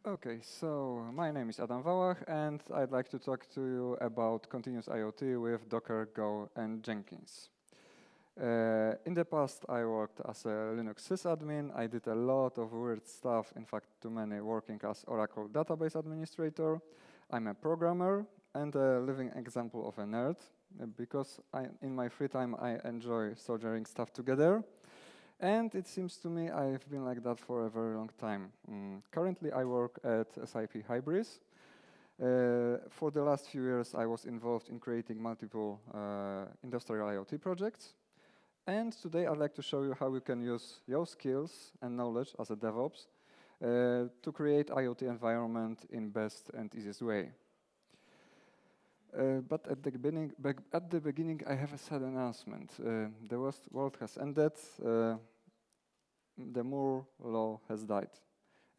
Okay, so my name is Adam Walach, and I'd like to talk to you about continuous IoT with Docker, Go, and Jenkins. In the past, I worked as a Linux sysadmin. I did a lot of weird stuff, in fact, too many, working as Oracle database administrator. I'm a programmer and a living example of a nerd, because in my free time, I enjoy soldiering stuff together. And it seems to me I've been like that for a very long time. Currently, I work at SIP Hybris. For the last few years, I was involved in creating multiple industrial IoT projects. And today, I'd like to show you how you can use your skills and knowledge as a DevOps to create IoT environment in best and easiest way. But at the beginning, I have a sad announcement. The world has ended. The Moore law has died.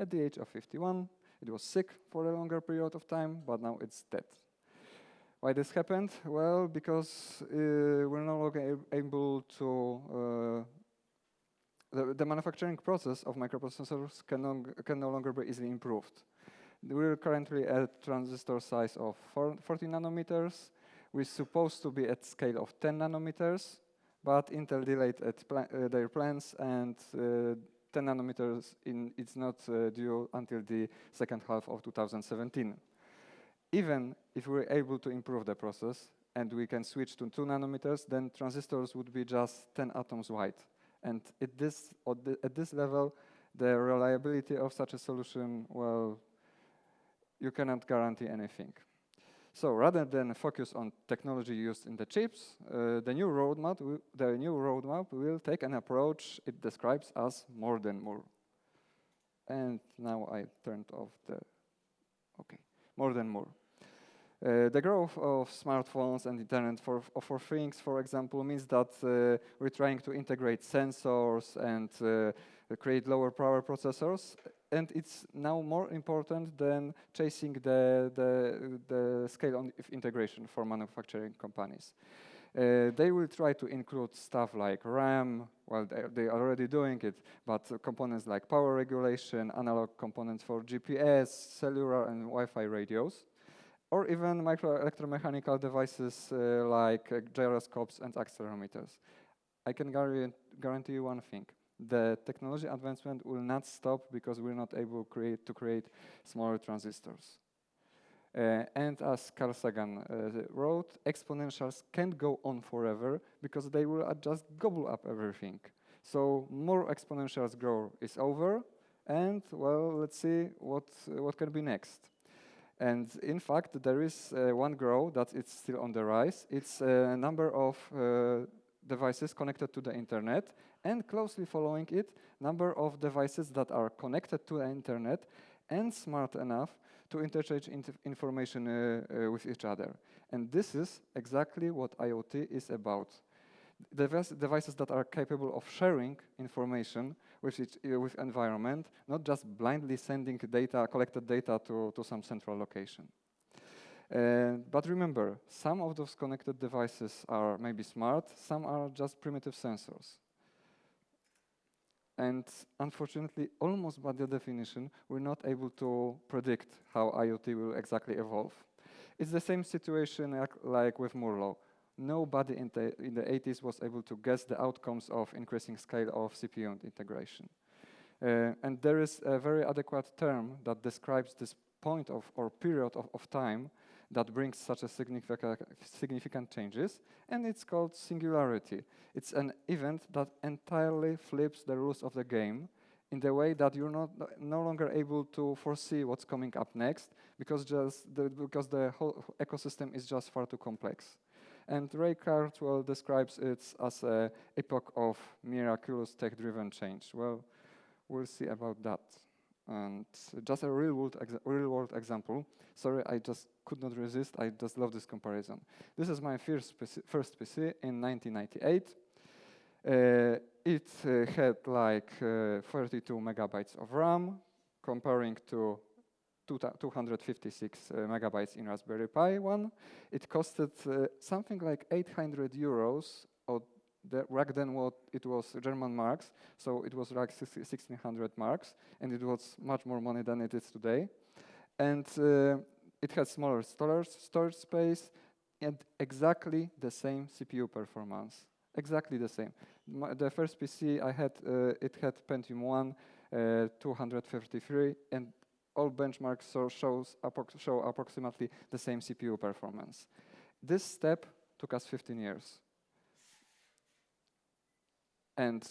At the age of 51, it was sick for a longer period of time, but now it's dead. Why this happened? Well, because we're no longer able to the manufacturing process of microprocessors can no longer be easily improved. We're currently at transistor size of 40 nanometers. We're supposed to be at scale of 10 nanometers, but Intel delayed their plans, and 10 nanometers it's not due until the second half of 2017. Even if we're able to improve the process and we can switch to 2 nanometers, then transistors would be just 10 atoms wide. And at this level, the reliability of such a solution, well, you cannot guarantee anything. So rather than focus on technology used in the chips, the new roadmap will take an approach it describes as more than more. And now I turned off the, okay, more than more. The growth of smartphones and internet for things, for example, means that we're trying to integrate sensors and create lower power processors. And it's now more important than chasing the scale of integration for manufacturing companies. They will try to include stuff like RAM, well, they're already doing it, but components like power regulation, analog components for GPS, cellular and Wi-Fi radios, or even microelectromechanical devices like gyroscopes and accelerometers. I can guarantee you one thing. The technology advancement will not stop because we're not able to create smaller transistors. And as Carl Sagan wrote, exponentials can't go on forever because they will just gobble up everything. So more exponentials grow is over, and well, let's see what can be next. And in fact, there is one growth that it's still on the rise. It's a number of devices connected to the internet, and closely following it, number of devices that are connected to the internet and smart enough to interchange information with each other. And this is exactly what IoT is about. Devices that are capable of sharing information with environment, not just blindly sending collected data to some central location. But remember, some of those connected devices are maybe smart, some are just primitive sensors. And unfortunately, almost by the definition, we're not able to predict how IoT will exactly evolve. It's the same situation like with Moore law. Nobody in the 80s was able to guess the outcomes of increasing scale of CPU integration. And there is a very adequate term that describes this point or period of time that brings such a significant changes, and it's called Singularity. It's an event that entirely flips the rules of the game in the way that you're no longer able to foresee what's coming up next because the whole ecosystem is just far too complex. And Ray Kurzweil describes it as an epoch of miraculous tech-driven change. Well, we'll see about that. And just a real-world example. Sorry, I just could not resist. I just love this comparison. This is my first PC in 1998. It had like 32 megabytes of RAM, comparing to 256 megabytes in Raspberry Pi one. It costed something like 800 euros, or back then it was German marks, so it was like 1600 marks, and it was much more money than it is today. And it had smaller storage space and exactly the same CPU performance. Exactly the same. The first PC I had, it had Pentium 1, 253, and all benchmarks show approximately the same CPU performance. This step took us 15 years. And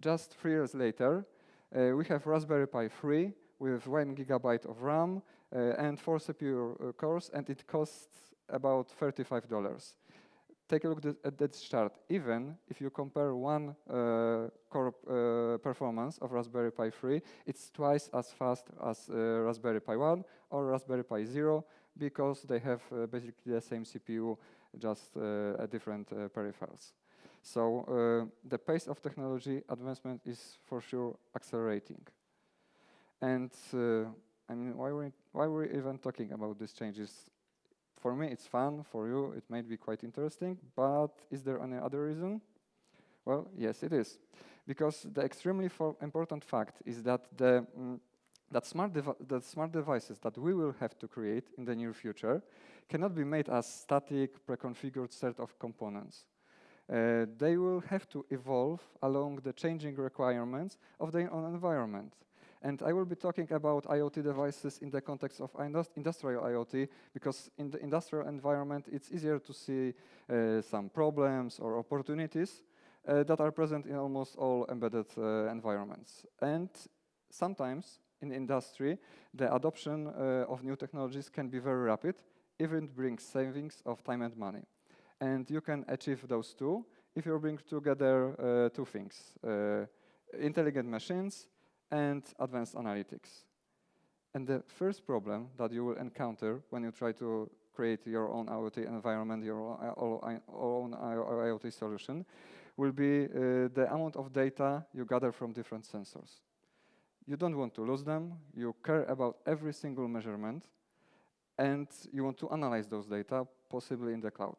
just 3 years later, we have Raspberry Pi 3 with 1 gigabyte of RAM and 4 CPU cores, and it costs about $35. Take a look at that chart. Even if you compare one core performance of Raspberry Pi 3, it's twice as fast as Raspberry Pi 1 or Raspberry Pi 0 because they have basically the same CPU, just different peripherals. So the pace of technology advancement is for sure accelerating. And I mean, why were we even talking about these changes? For me, it's fun. For you, it might be quite interesting. But is there any other reason? Well, yes, it is. Because the extremely important fact is that the smart devices that we will have to create in the near future cannot be made as static, pre-configured set of components. They will have to evolve along the changing requirements of their own environment. And I will be talking about IoT devices in the context of industrial IoT, because in the industrial environment, it's easier to see some problems or opportunities that are present in almost all embedded environments. And sometimes in industry, the adoption of new technologies can be very rapid, even brings savings of time and money. And you can achieve those two if you bring together two things, intelligent machines and advanced analytics. And the first problem that you will encounter when you try to create your own IoT environment, your own IoT solution, will be the amount of data you gather from different sensors. You don't want to lose them, you care about every single measurement, and you want to analyze those data, possibly in the cloud.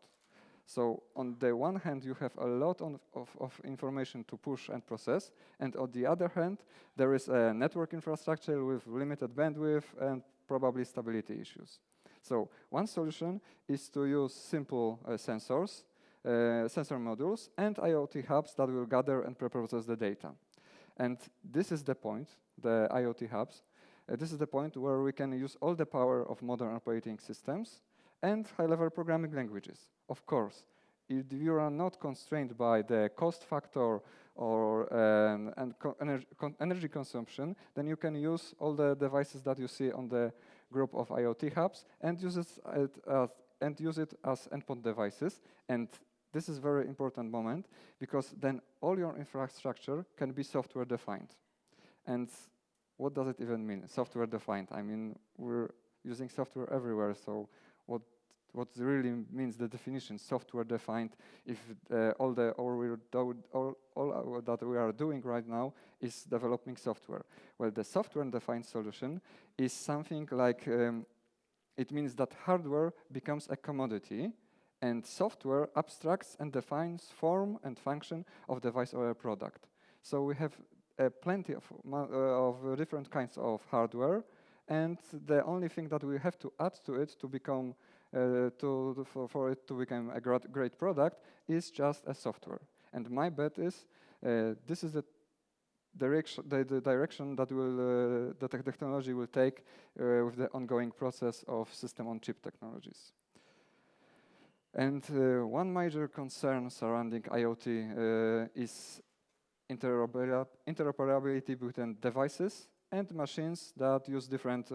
So on the one hand, you have a lot of information to push and process, and on the other hand, there is a network infrastructure with limited bandwidth and probably stability issues. So one solution is to use simple sensors, sensor modules, and IoT hubs that will gather and pre-process the data. And this is the point, the IoT hubs. This is the point where we can use all the power of modern operating systems and high-level programming languages. Of course, if you are not constrained by the cost factor or energy consumption, then you can use all the devices that you see on the group of IoT hubs and use it as endpoint devices. And this is a very important moment, because then all your infrastructure can be software defined. And what does it even mean, software defined? I mean, we're using software everywhere, so what really means the definition software defined if all that we are doing right now is developing software? Well, the software defined solution is something like it means that hardware becomes a commodity and software abstracts and defines form and function of device or a product. So we have plenty of different kinds of hardware, and the only thing that we have to add to it to become for it to become a great product is just a software. And my bet is this is the direction that the technology will take with the ongoing process of system-on-chip technologies. And one major concern surrounding IoT is interoperability between devices and machines that use different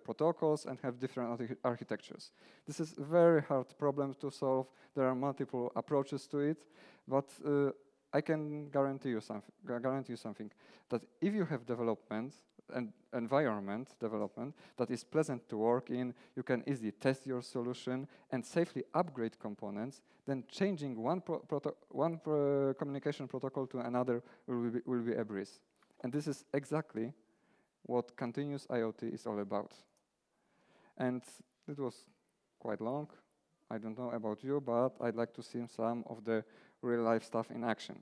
protocols and have different architectures. This is a very hard problem to solve. There are multiple approaches to it, but I can guarantee you something, that if you have development and environment development that is pleasant to work in, you can easily test your solution and safely upgrade components, then changing one communication protocol to another will be a breeze. And this is exactly what continuous IoT is all about. And it was quite long. I don't know about you, but I'd like to see some of the real-life stuff in action.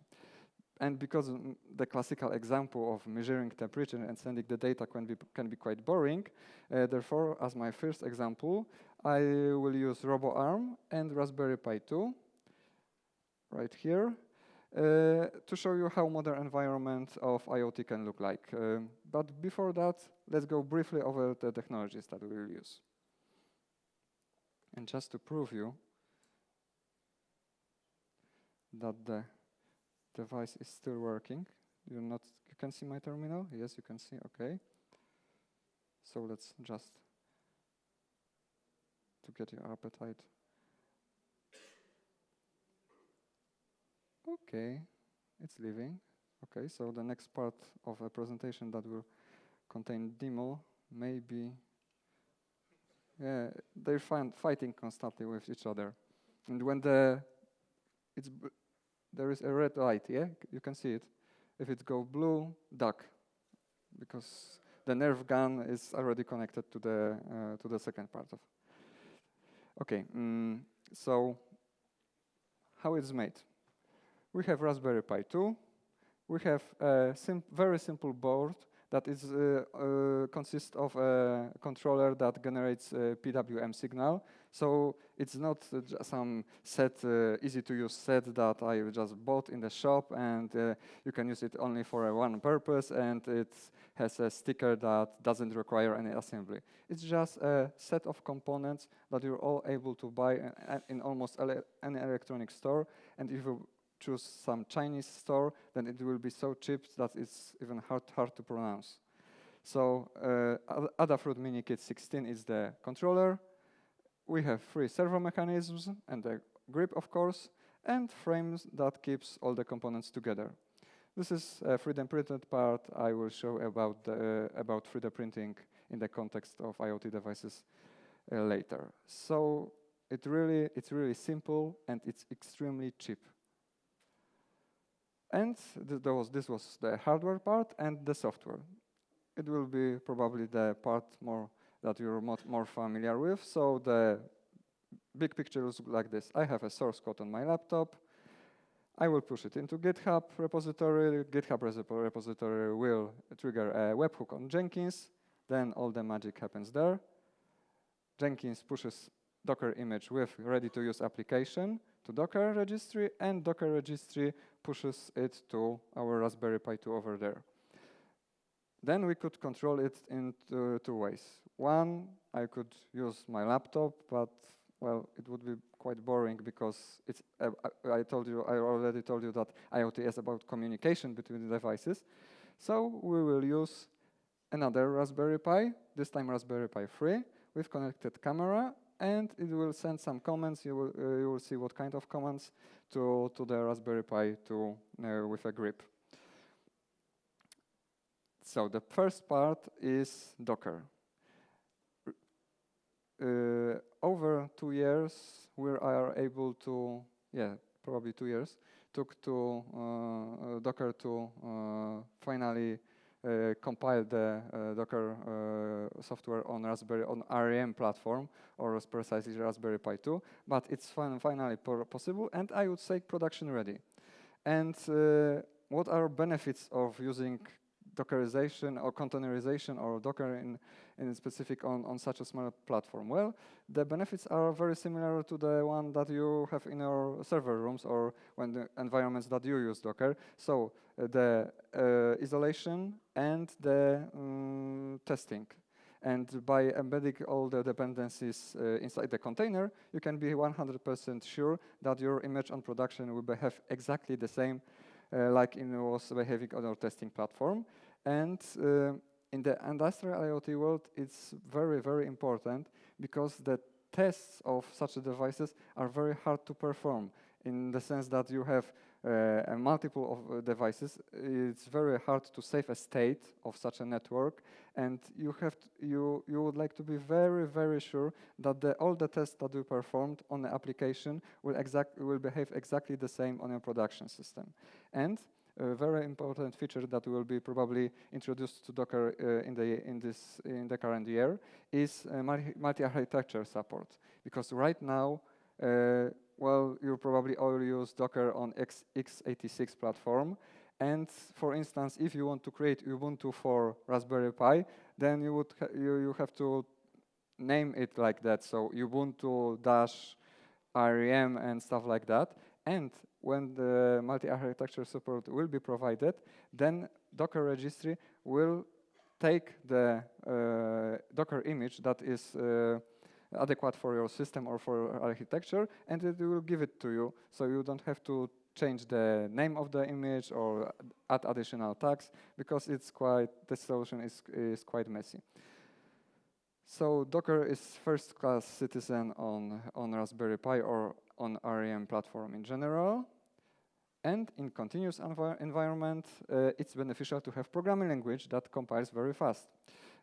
And because the classical example of measuring temperature and sending the data can be quite boring, therefore, as my first example, I will use RoboArm and Raspberry Pi 2 right here to show you how modern environment of IoT can look like. But before that, let's go briefly over the technologies that we will use. And just to prove you that the device is still working, you can see my terminal? Yes, you can see, okay. So let's just, to get your appetite. Okay, it's leaving. Okay, so the next part of a presentation that will contain demo maybe, yeah, they're fighting constantly with each other. And when there is a red light, yeah, you can see it. If it goes blue, duck, because the nerve gun is already connected to the second part of. Okay, so how it's made? We have Raspberry Pi 2. We have a very simple board that is consists of a controller that generates a PWM signal. So it's not some set, easy-to-use set that I just bought in the shop, and you can use it only for one purpose, and it has a sticker that doesn't require any assembly. It's just a set of components that you're all able to buy in almost any electronic store, and if you choose some Chinese store, then it will be so cheap that it's even hard to pronounce. So Adafruit MiniKit 16 is the controller. We have 3 servo mechanisms and a grip, of course, and frames that keeps all the components together. This is a 3D printed part. I will show about 3D printing in the context of IoT devices later. So it's really simple and it's extremely cheap. And this was the hardware part and the software. It will be probably the part that you're more familiar with. So the big picture looks like this. I have a source code on my laptop. I will push it into GitHub repository. GitHub repository will trigger a webhook on Jenkins. Then all the magic happens there. Jenkins pushes Docker image with ready-to-use application to Docker registry, and Docker registry pushes it to our Raspberry Pi 2 over there. Then we could control it in 2 ways. One, I could use my laptop, but well, it would be quite boring because it's. I already told you that IoT is about communication between the devices. So we will use another Raspberry Pi, this time Raspberry Pi 3, with connected camera, and it will send some comments. You will see what kind of comments to the Raspberry Pi 2 with a grip. So the first part is Docker. Over 2 years, we are able to, probably 2 years, took to Docker to finally compile the Docker software on ARM platform, or precisely Raspberry Pi 2. But it's finally possible, and I would say production ready. And what are benefits of using Dockerization or containerization or Docker in specific on such a small platform? Well, the benefits are very similar to the one that you have in your server rooms or when the environments that you use Docker. So the isolation and the testing. And by embedding all the dependencies inside the container, you can be 100% sure that your image on production will behave exactly the same like it was behaving on our testing platform. And in the industrial IoT world, it's very, very important because the tests of such devices are very hard to perform in the sense that you have a multiple of devices. It's very hard to save a state of such a network, and you would like to be very, very sure that all the tests that you performed on the application will behave exactly the same on your production system. And a very important feature that will be probably introduced to Docker in the current year is multi-architecture support. Because right now, well, you probably all use Docker on x86 platform. And for instance, if you want to create Ubuntu for Raspberry Pi, then you would you have to name it like that. So Ubuntu dash REM and stuff like that. And when the multi-architecture support will be provided, then Docker registry will take the Docker image that is adequate for your system or for your architecture, and it will give it to you. So you don't have to change the name of the image or add additional tags, because this solution is quite messy. So Docker is first-class citizen on Raspberry Pi or on REM platform in general. And in continuous environment, it's beneficial to have programming language that compiles very fast.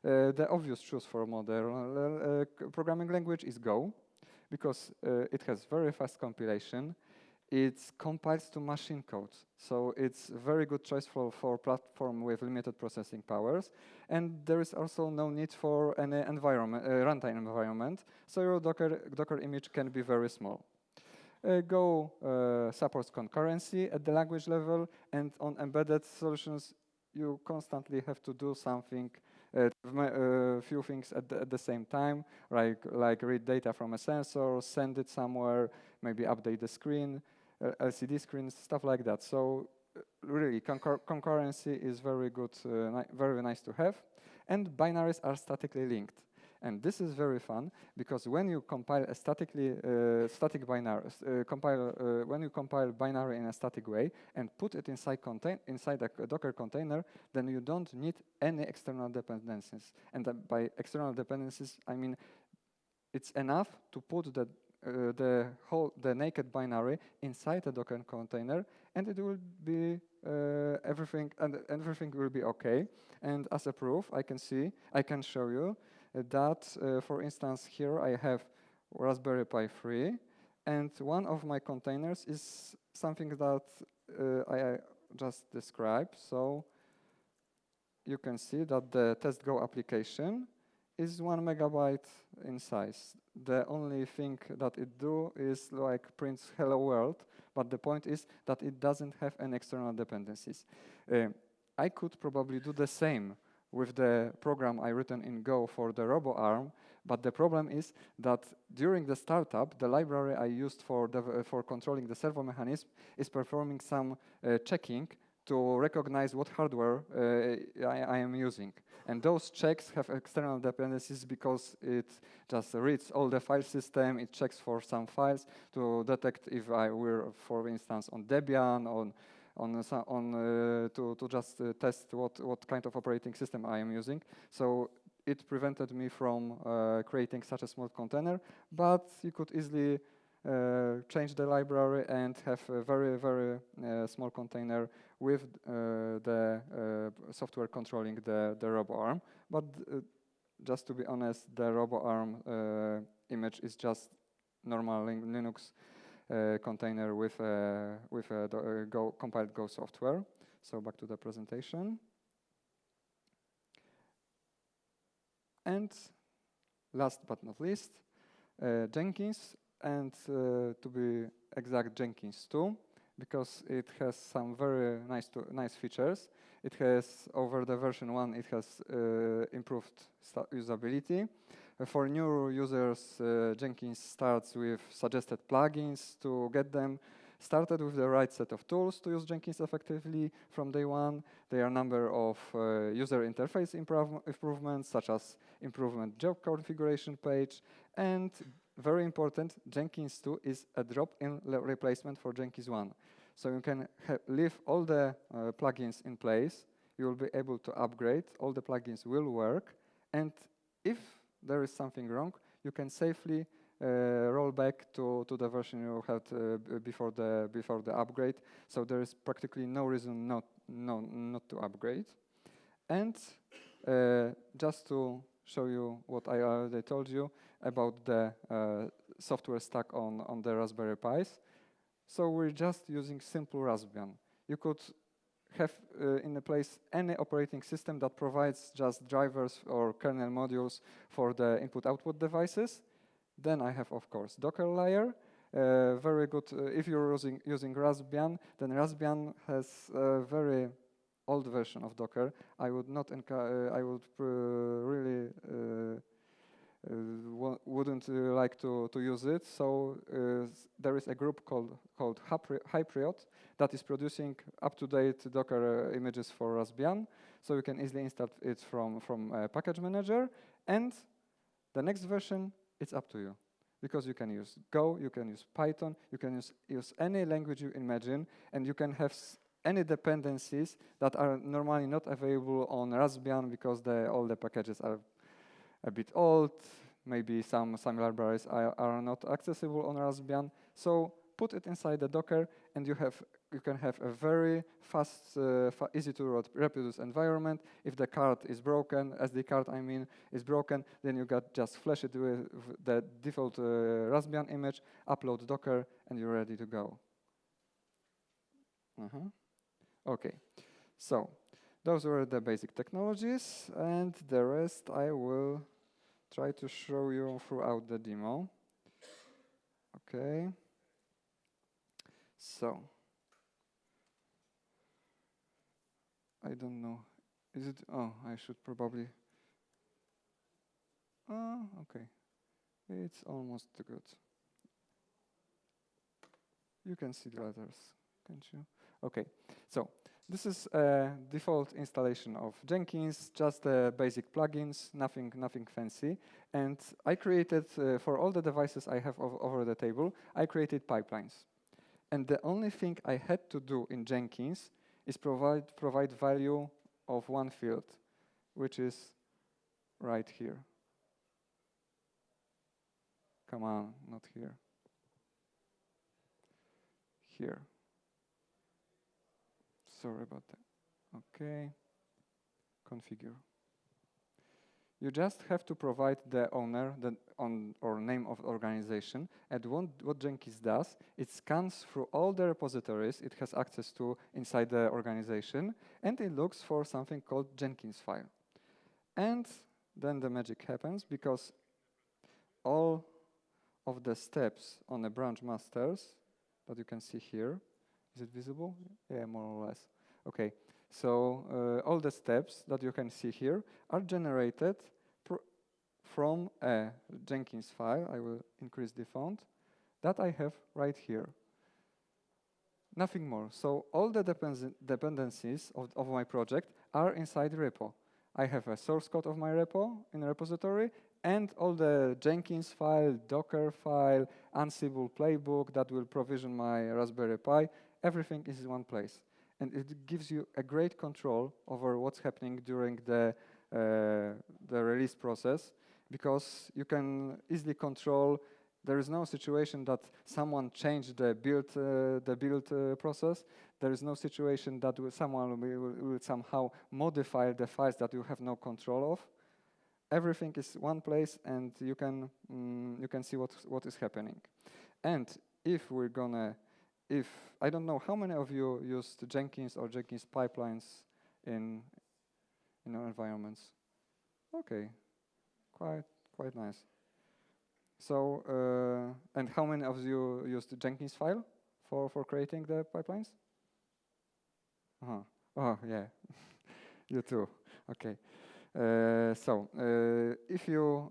The obvious choice for modern programming language is Go, because it has very fast compilation. It compiles to machine code, so it's a very good choice for platform with limited processing powers. And there is also no need for any runtime environment, so your Docker image can be very small. Go supports concurrency at the language level, and on embedded solutions, you constantly have to do something, few things at the same time, like read data from a sensor, send it somewhere, maybe update the screen, LCD screens, stuff like that. So really, concurrency is very good, very nice to have. And binaries are statically linked. And this is very fun, because when you compile a static binary, when you compile binary in a static way and put it inside a Docker container, then you don't need any external dependencies. And by external dependencies, I mean it's enough to put the naked binary inside a Docker container, and it will be everything will be okay. And as a proof, I can show you that, for instance, here I have Raspberry Pi 3, and one of my containers is something that I just described. So you can see that the test-go application is 1 megabyte in size. The only thing that it do is like prints hello world, but the point is that it doesn't have any external dependencies. I could probably do the same with the program I written in Go for the RoboArm, but the problem is that during the startup, the library I used for controlling the servo mechanism is performing some checking to recognize what hardware I am using. And those checks have external dependencies because it just reads all the file system, it checks for some files to detect if I were, for instance, on Debian, to just test what kind of operating system I am using. So it prevented me from creating such a small container, but you could easily change the library and have a very, very small container with the software controlling the RoboArm. But just to be honest, the RoboArm image is just normal Linux container with compiled Go software. So back to the presentation. And last but not least, Jenkins, and to be exact, Jenkins 2, because it has some very nice features. It has, over the version 1, it has improved usability. For new users, Jenkins starts with suggested plugins to get them started with the right set of tools to use Jenkins effectively from day one. There are a number of user interface improvements, such as improvement job configuration page, and very important, Jenkins 2 is a drop-in replacement for Jenkins 1. So you can leave all the plugins in place. You will be able to upgrade. All the plugins will work. And if there is something wrong, you can safely roll back to the version you had before the upgrade. So there is practically no reason not to upgrade. And just to show you what I already told you about the software stack on the Raspberry Pis. So we're just using simple Raspbian. You could have in a place any operating system that provides just drivers or kernel modules for the input-output devices. Then I have, of course, Docker layer. very good. If you're using Raspbian, then Raspbian has a very old version of Docker. I would not. I would really wouldn't like to use it. So there is a group called Hypriot that is producing up-to-date Docker images for Raspbian. So you can easily install it from a package manager. And the next version, it's up to you. Because you can use Go, you can use Python, you can use any language you imagine, and you can have any dependencies that are normally not available on Raspbian because all the packages are a bit old. Maybe some libraries are not accessible on Raspbian. So put it inside the Docker, and you can have a very fast, easy to reproduce environment. If the card is broken, SD card I mean, is broken, then you just flash it with the default Raspbian image, upload Docker, and you're ready to go. Okay, so those were the basic technologies, and the rest I will try to show you throughout the demo. Okay. So, I don't know. Is it? Oh, I should probably. Okay. It's almost good. You can see the letters, can't you? Okay. So, this is a default installation of Jenkins, just basic plugins, nothing fancy. And I created, for all the devices I have over the table, I created pipelines. And the only thing I had to do in Jenkins is provide value of one field, which is right here. Come on, not here. Here. Sorry about that. Okay. Configure. You just have to provide the owner or name of organization. And what Jenkins does, it scans through all the repositories it has access to inside the organization, and it looks for something called Jenkins file. And then the magic happens, because all of the steps on the branch masters that you can see here, is it visible? Yeah, more or less. Okay. So all the steps that you can see here are generated from a Jenkins file. I will increase the font that I have right here. Nothing more. So all the dependencies of my project are inside the repo. I have a source code of my repo in a repository, and all the Jenkins file, Docker file, Ansible playbook that will provision my Raspberry Pi, everything is in one place. And it gives you a great control over what's happening during the release process, because you can easily control. There is no situation that someone changed the build process. There is no situation that someone will somehow modify the files that you have no control of. Everything is one place, and you can see what is happening. And if we're gonna I don't know how many of you used Jenkins or Jenkins pipelines in your environments. Okay, quite nice. So, and how many of you used the Jenkins file for creating the pipelines? Oh yeah, you too. Okay. If you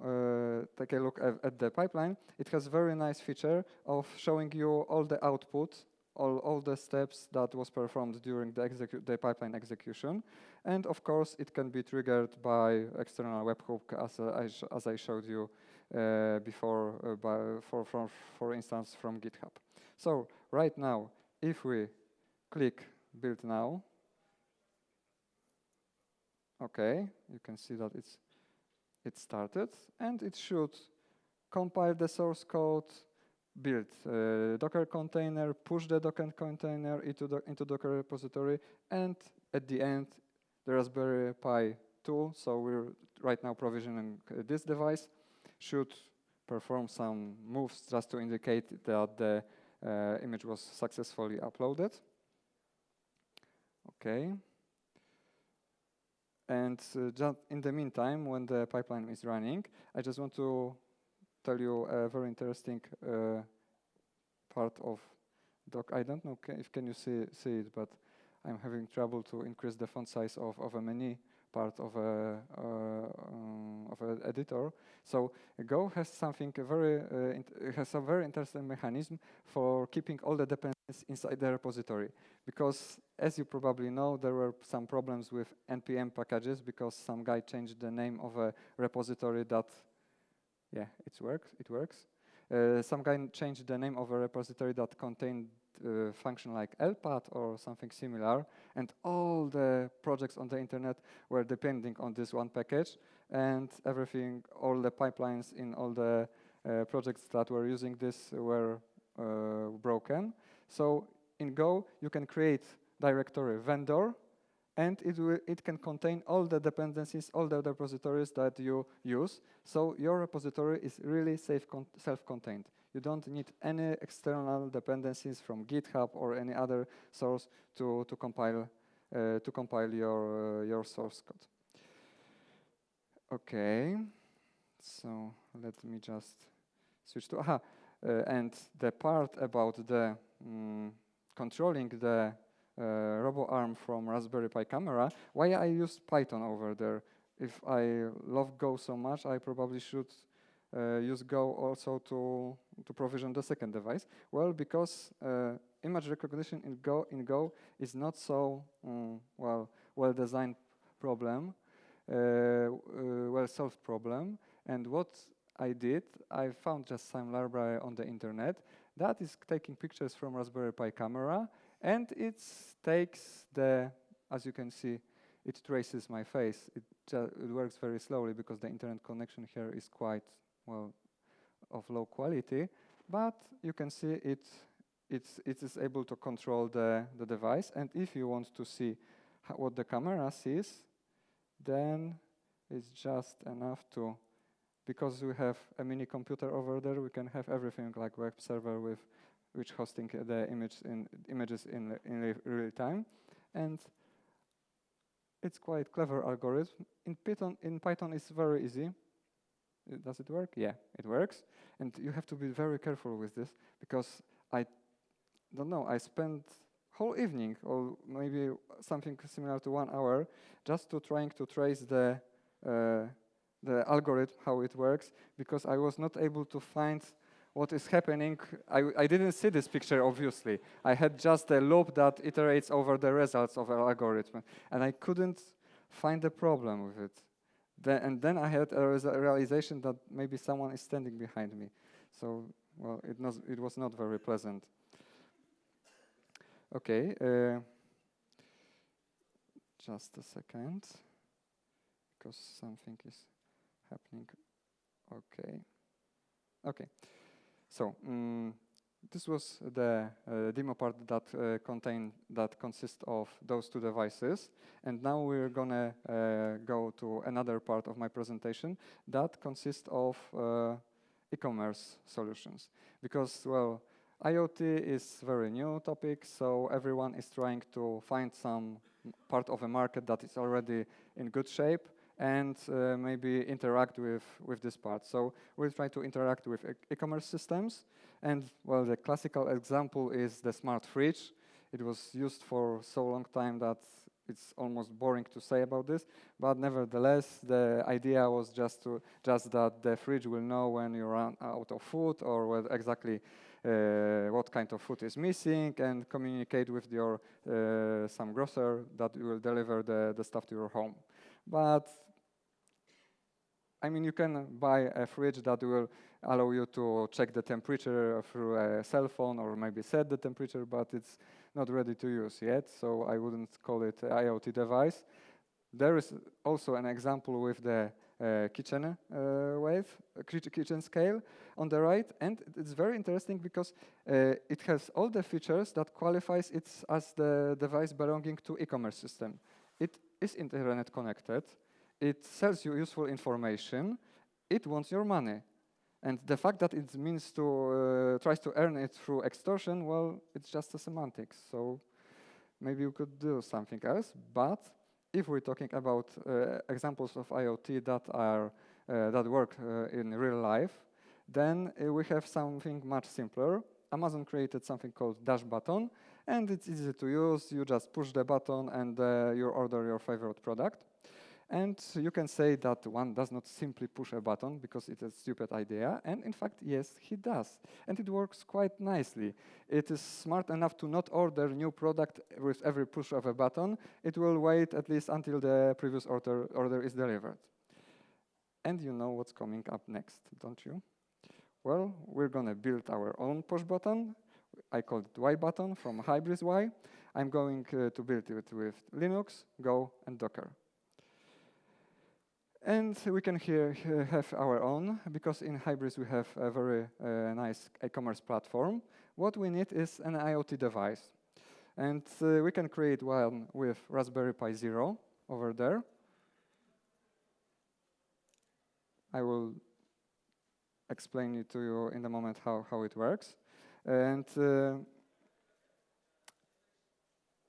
take a look at the pipeline, it has a very nice feature of showing you all the output, all the steps that was performed during the pipeline execution. And of course, it can be triggered by external webhook, as I showed you before, for instance, from GitHub. So right now, if we click Build Now, okay, you can see that it started, and it should compile the source code, build a Docker container, push the Docker container into Docker repository, and at the end, the Raspberry Pi 2, so we're right now provisioning this device, should perform some moves just to indicate that the image was successfully uploaded. Okay. And just in the meantime, when the pipeline is running, I just want to tell you a very interesting part of doc. I don't know if can you see it, but I'm having trouble to increase the font size of a menu part of an editor. So Go has something has a very interesting mechanism for keeping all the dependencies inside the repository. Because as you probably know, there were some problems with npm packages because some guy changed the name of a repository that, yeah, it works. Some guy changed the name of a repository that contained function like lpath or something similar, and all the projects on the internet were depending on this one package, and everything, all the pipelines in all the projects that were using this were broken. So in Go, you can create directory vendor, and it can contain all the dependencies, all the repositories that you use. So your repository is really self-contained. You don't need any external dependencies from GitHub or any other source to compile your source code. Okay, so let me just switch to and the part about the controlling the RoboArm from Raspberry Pi camera. Why I used Python over there? If I love Go so much, I probably should use Go also to provision the second device. Well, because image recognition in Go is not so well designed problem, well solved problem. And what I did, I found just some library on the internet that is taking pictures from Raspberry Pi camera, and it takes the, as you can see, it traces my face. It works very slowly because the internet connection here is quite, well, of low quality, but you can see it is able to control the device. And if you want to see what the camera sees, then it's just enough to, because we have a mini computer over there, we can have everything like web server with which hosting the images in real time, and it's quite clever algorithm. In Python, it's very easy. Does it work? Yeah, it works, and you have to be very careful with this because I don't know. I spent whole evening or maybe something similar to 1 hour just to trying to trace the algorithm, how it works, because I was not able to find what is happening. I didn't see this picture, obviously. I had just a loop that iterates over the results of an algorithm, and I couldn't find the problem with it. And then I had a realization that maybe someone is standing behind me. So, well, it was not very pleasant. Okay, just a second, because something is happening. Okay. So this was the demo part that consists of those two devices, and now we're gonna go to another part of my presentation that consists of e-commerce solutions, because, well, IoT is very new topic, so everyone is trying to find some part of a market that is already in good shape and maybe interact with this part. So we'll try to interact with e-commerce systems. And, well, the classical example is the smart fridge. It was used for so long time that it's almost boring to say about this, but nevertheless, the idea was just that the fridge will know when you run out of food or exactly what kind of food is missing, and communicate with your some grocer that will deliver the stuff to your home. But I mean, you can buy a fridge that will allow you to check the temperature through a cell phone or maybe set the temperature, but it's not ready to use yet, so I wouldn't call it an IoT device. There is also an example with the kitchen kitchen scale on the right, and it's very interesting because it has all the features that qualifies it as the device belonging to e-commerce system. It is internet connected. It sells you useful information. It wants your money. And the fact that it means to tries to earn it through extortion, well, it's just a semantics. So maybe you could do something else. But if we're talking about examples of IoT that are that work in real life, then we have something much simpler. Amazon created something called Dash button, and it's easy to use. You just push the button and you order your favorite product. And you can say that one does not simply push a button because it's a stupid idea. And in fact, yes, he does. And it works quite nicely. It is smart enough to not order new product with every push of a button. It will wait at least until the previous order is delivered. And you know what's coming up next, don't you? Well, we're going to build our own push button. I call it Y button from Hybris Y. I'm going to build it with Linux, Go, and Docker. And we can here have our own, because in Hybris we have a very nice e-commerce platform. What we need is an IoT device. And we can create one with Raspberry Pi Zero over there. I will explain it to you in a moment how it works. And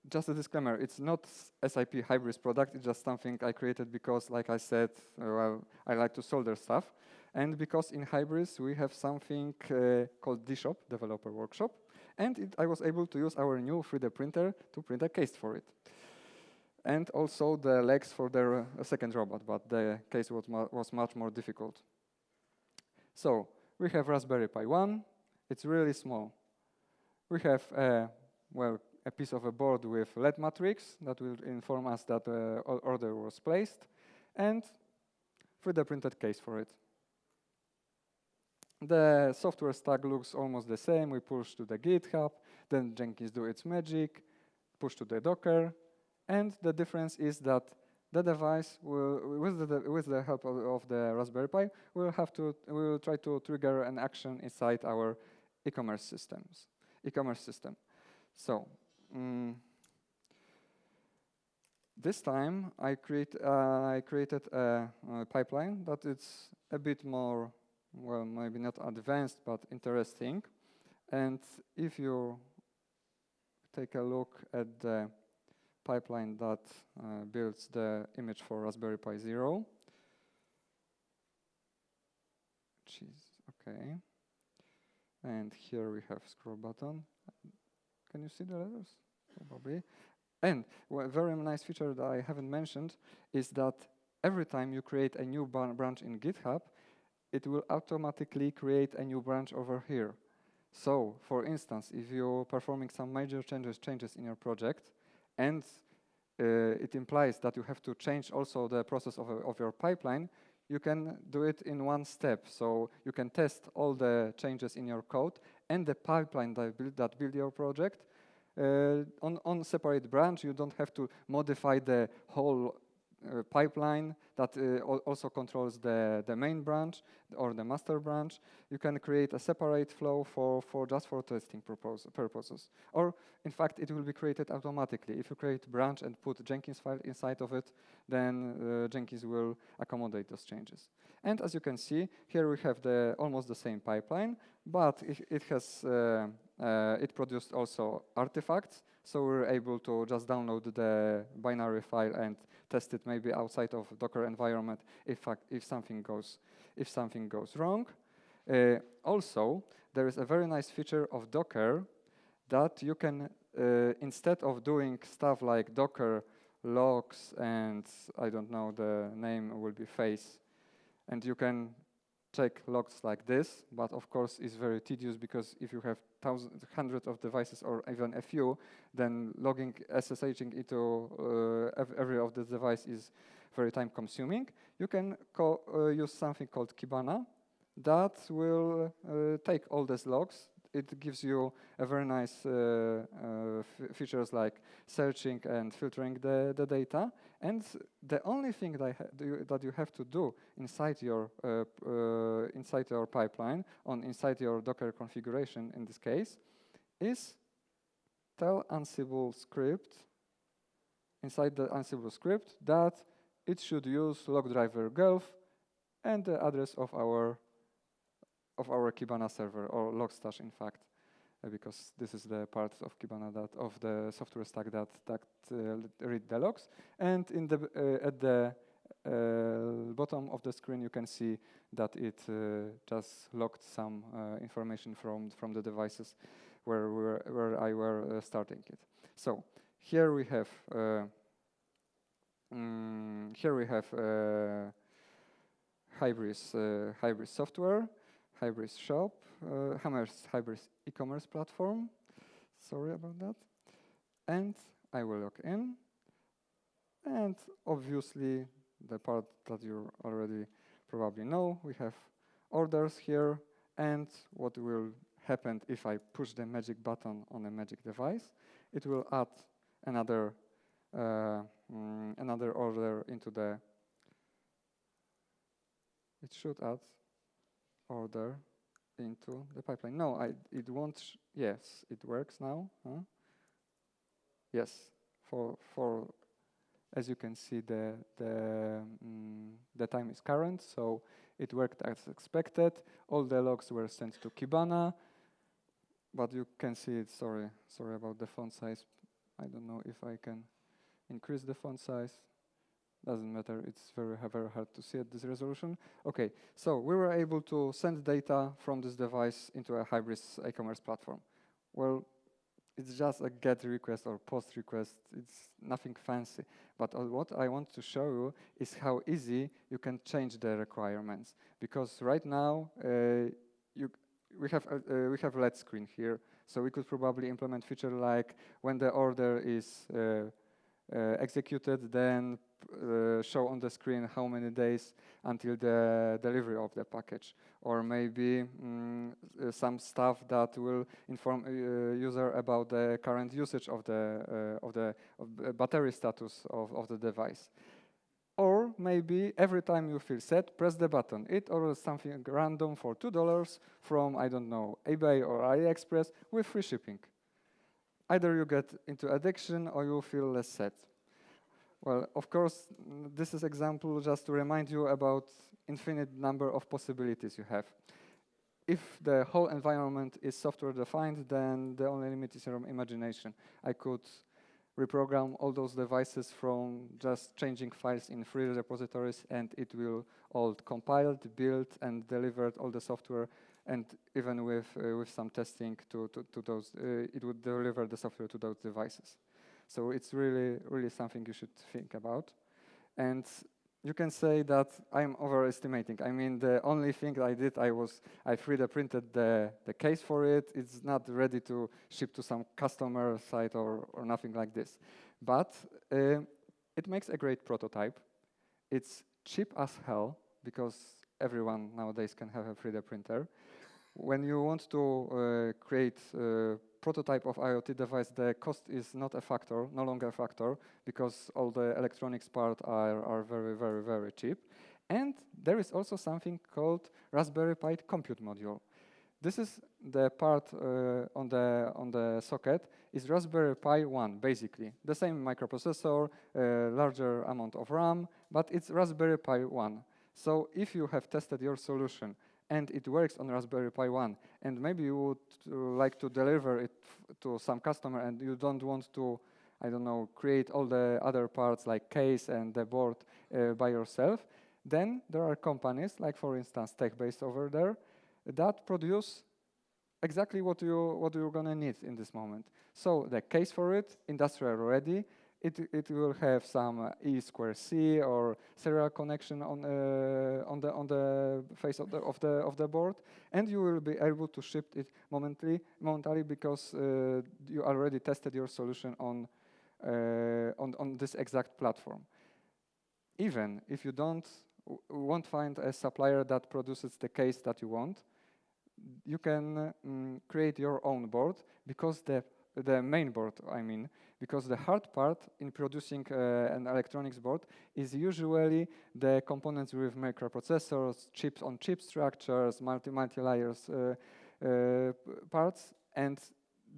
just a disclaimer, it's not SAP Hybris product, it's just something I created because, like I said, well, I like to solder stuff. And because in Hybris we have something called DShop, Developer Workshop, and I was able to use our new 3D printer to print a case for it. And also the legs for their second robot, but the case was much more difficult. So we have Raspberry Pi 1, it's really small. We have, well, a piece of a board with LED matrix that will inform us that the order was placed, and 3D printed case for it. The software stack looks almost the same. We push to the GitHub, then Jenkins do its magic, push to the Docker, and the difference is that the device will, with the help of the Raspberry Pi, will try to trigger an action inside our e-commerce system. So this time I created a pipeline that is a bit more, well, maybe not advanced, but interesting. And if you take a look at the pipeline that builds the image for Raspberry Pi Zero, which is okay. And here we have scroll button. Can you see the letters? Probably. And a very nice feature that I haven't mentioned is that every time you create a new branch in GitHub, it will automatically create a new branch over here. So, for instance, if you're performing some major changes in your project, and it implies that you have to change also the process of your pipeline, you can do it in one step. So you can test all the changes in your code and the pipeline that build your project on separate branch. You don't have to modify the whole pipeline that also controls the main branch or the master branch. You can create a separate flow for testing purposes. Or in fact, it will be created automatically. If you create branch and put Jenkins file inside of it, then Jenkins will accommodate those changes. And as you can see, here we have almost the same pipeline, but it produced also artifacts. So we're able to just download the binary file and test it maybe outside of Docker environment if something goes wrong. Also, there is a very nice feature of Docker that you can, instead of doing stuff like Docker logs and I don't know, the name will be face, and you can check logs like this, but of course it's very tedious because if you have hundreds of devices or even a few, then logging, SSHing into every of the device is very time consuming. You can use something called Kibana that will take all these logs. It gives you a very nice features like searching and filtering the data. And the only thing that you have to do inside your pipeline, inside your Docker configuration in this case, is tell Ansible script, inside the Ansible script, that it should use log driver gulf and the address of our Kibana server, or Logstash, in fact, because this is the part of Kibana of the software stack that read the logs. And at the bottom of the screen, you can see that it just logged some information from the devices where I were starting it. So here we have Hybris software, Hybris shop, Hybris e-commerce platform. Sorry about that. And I will log in. And obviously, the part that you already probably know, we have orders here. And what will happen if I push the magic button on a magic device? It will add another order into the. It should add order into the pipeline. No, it won't. Yes, it works now. Huh? Yes, for as you can see, the time is current, so it worked as expected. All the logs were sent to Kibana, but you can see it. Sorry about the font size. I don't know if I can increase the font size. Doesn't matter. It's very hard to see at this resolution. Okay, so we were able to send data from this device into a Hybris e-commerce platform. Well, it's just a GET request or POST request. It's nothing fancy. But what I want to show you is how easy you can change the requirements. Because right now, we have LED screen here. So we could probably implement feature like when the order is executed, then show on the screen how many days until the delivery of the package, or maybe some stuff that will inform user about the current usage of the battery status of the device. Or maybe every time you feel sad, press the button. It orders something random for $2 from, I don't know, eBay or AliExpress with free shipping. Either you get into addiction or you feel less sad. Well, of course, this is example just to remind you about infinite number of possibilities you have. If the whole environment is software defined, then the only limit is your imagination. I could reprogram all those devices from just changing files in free repositories, and it will all compiled, built, and delivered all the software. And even with some testing to those, it would deliver the software to those devices. So it's really something you should think about. And you can say that I'm overestimating. I mean, the only thing I did, I 3D printed the case for it. It's not ready to ship to some customer site or nothing like this. But it makes a great prototype. It's cheap as hell because everyone nowadays can have a 3D printer. When you want to create a prototype of IoT device, the cost is not a factor, no longer a factor, because all the electronics part are very cheap. And there is also something called Raspberry Pi compute module. This is the part on the socket is Raspberry Pi 1, basically. The same microprocessor, larger amount of RAM, but it's Raspberry Pi 1. So if you have tested your solution and it works on Raspberry Pi 1, and maybe you would like to deliver it to some customer and you don't want to, I don't know, create all the other parts like case and the board by yourself, then there are companies, like for instance TechBase over there, that produce exactly what you're gonna need in this moment. So the case for it, industrial ready. It will have some E2C or serial connection on the face of the board, and you will be able to ship it momentarily because you already tested your solution on this exact platform. Even if you won't find a supplier that produces the case that you want, you can create your own board because the main board, I mean, because the hard part in producing an electronics board is usually the components with microprocessors, chips on chip structures, multi-layers parts, and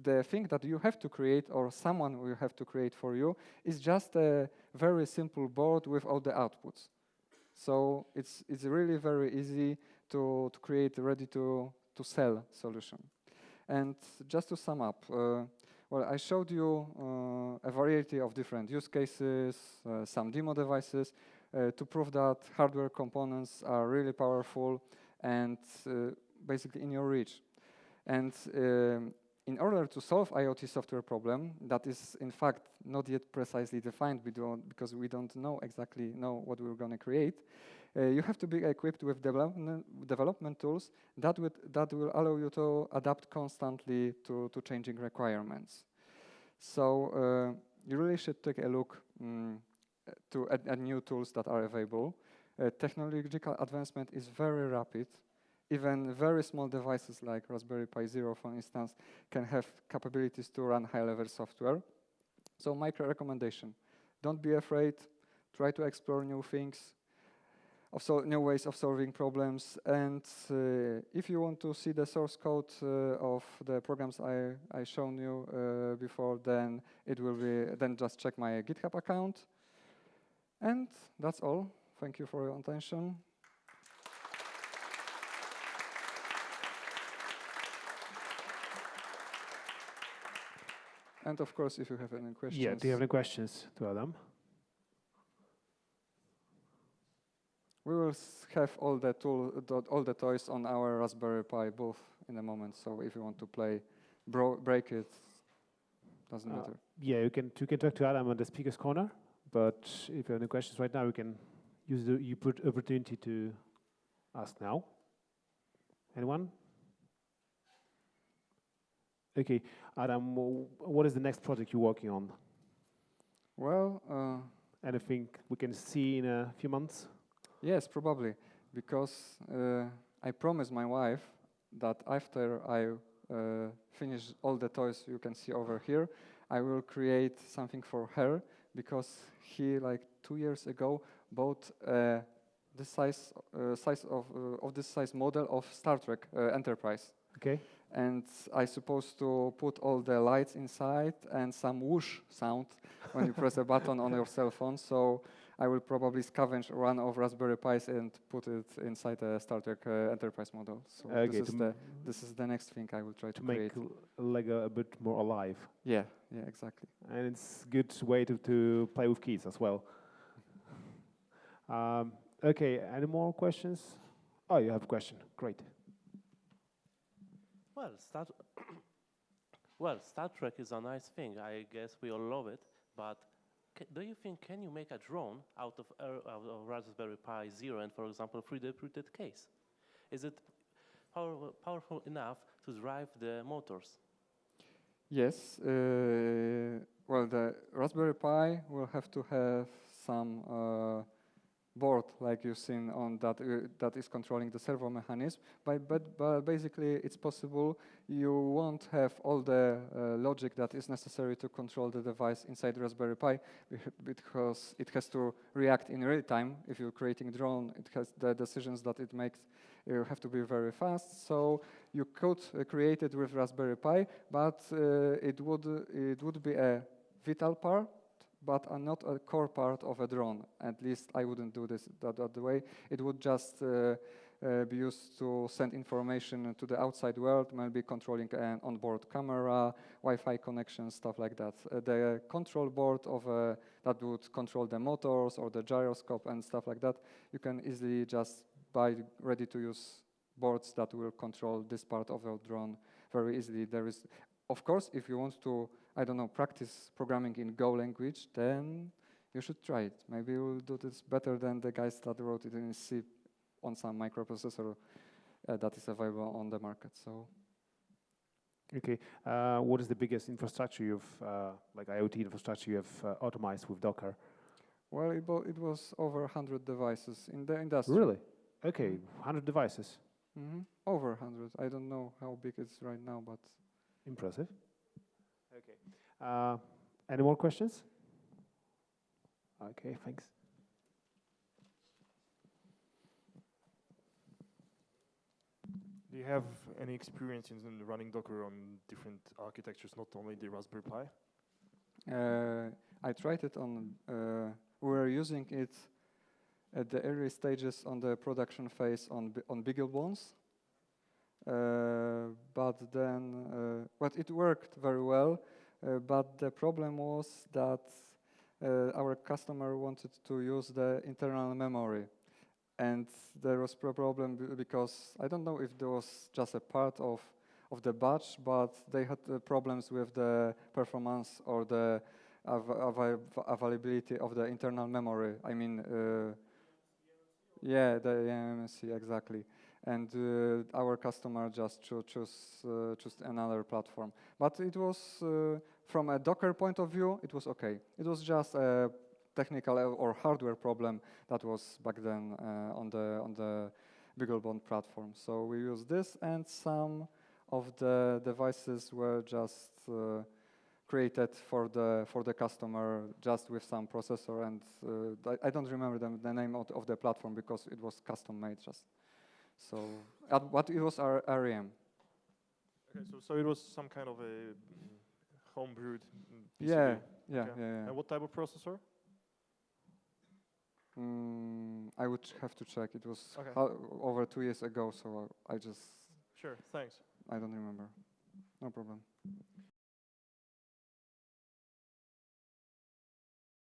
the thing that you have to create or someone will have to create for you is just a very simple board with all the outputs. So it's really very easy to create a ready to sell solution. And just to sum up, Well, I showed you a variety of different use cases, some demo devices, to prove that hardware components are really powerful and basically in your reach. And in order to solve IoT software problem that is in fact not yet precisely defined because we don't know exactly what we're going to create, you have to be equipped with development tools that will allow you to adapt constantly to changing requirements. So you really should take a look at new tools that are available. Technological advancement is very rapid. Even very small devices like Raspberry Pi Zero, for instance, can have capabilities to run high-level software. So my recommendation, don't be afraid, try to explore new things, new ways of solving problems, and if you want to see the source code of the programs I shown you before, then just check my GitHub account. And that's all. Thank you for your attention. And of course, if you have any questions. Yeah, do you have any questions to Adam? We will have all the toys on our Raspberry Pi booth in a moment. So if you want to play, break it, doesn't matter. Yeah, you can talk to Adam on the speaker's corner. But if you have any questions right now, we can use the opportunity to ask now. Anyone? Okay, Adam, what is the next project you're working on? Well, anything we can see in a few months? Yes, probably, because I promised my wife that after I finish all the toys you can see over here, I will create something for her, because he, like 2 years ago, bought this size model of Star Trek Enterprise. Okay. And I supposed to put all the lights inside and some whoosh sound when you press a button on your cell phone. So I will probably scavenge one of Raspberry Pis and put it inside a Star Trek Enterprise model. So okay, this is the next thing I will try to make create. Lego a bit more alive. Yeah, exactly. And it's a good way to play with kids as well. Okay, any more questions? Oh, you have a question. Great. Well, Star Trek is a nice thing. I guess we all love it. But do you think can you make a drone out of Raspberry Pi Zero and, for example, 3D printed case? Is it powerful enough to drive the motors? Yes. Well, the Raspberry Pi will have to have some board like you've seen on that is controlling the servo mechanism, but basically it's possible. You won't have all the logic that is necessary to control the device inside Raspberry Pi, because it has to react in real time. If you're creating a drone, it has the decisions that it makes have to be very fast. So you could create it with Raspberry Pi, but it would be a vital part, but not a core part of a drone. At least I wouldn't do this that way. It would just be used to send information to the outside world, maybe controlling an onboard camera, Wi-Fi connection, stuff like that. The control board that would control the motors or the gyroscope and stuff like that, you can easily just buy ready-to-use boards that will control this part of your drone very easily. There is, of course, if you want to, I don't know, practice programming in Go language, then you should try it. Maybe you'll do this better than the guys that wrote it in C on some microprocessor that is available on the market. So, okay, what is the biggest infrastructure you've, like IoT infrastructure you have automized with Docker? Well, it was over 100 devices in the industry. Really? Okay, 100 devices. Mm-hmm. Over 100. I don't know how big it's right now, but impressive. Okay. Any more questions? Okay, thanks. Do you have any experience in running Docker on different architectures, not only the Raspberry Pi? I tried it on, we were using it at the early stages on the production phase on BeagleBones. But then, but it worked very well. but the problem was that our customer wanted to use the internal memory. And there was a problem because I don't know if there was just a part of the batch, but they had problems with the performance or the availability of the internal memory. I mean, yeah, the eMMC, exactly. And our customer just choose another platform. But it was, from a Docker point of view, it was okay. It was just a technical or hardware problem that was back then on the BeagleBone platform. So we used this, and some of the devices were just created for the customer just with some processor, and I don't remember the name of the platform because it was custom made just. So, but it was our REM. Okay, so it was some kind of a home-brewed PCB. Yeah. And what type of processor? I would have to check. It was Okay. over 2 years ago, so I just. Sure, thanks. I don't remember. No problem.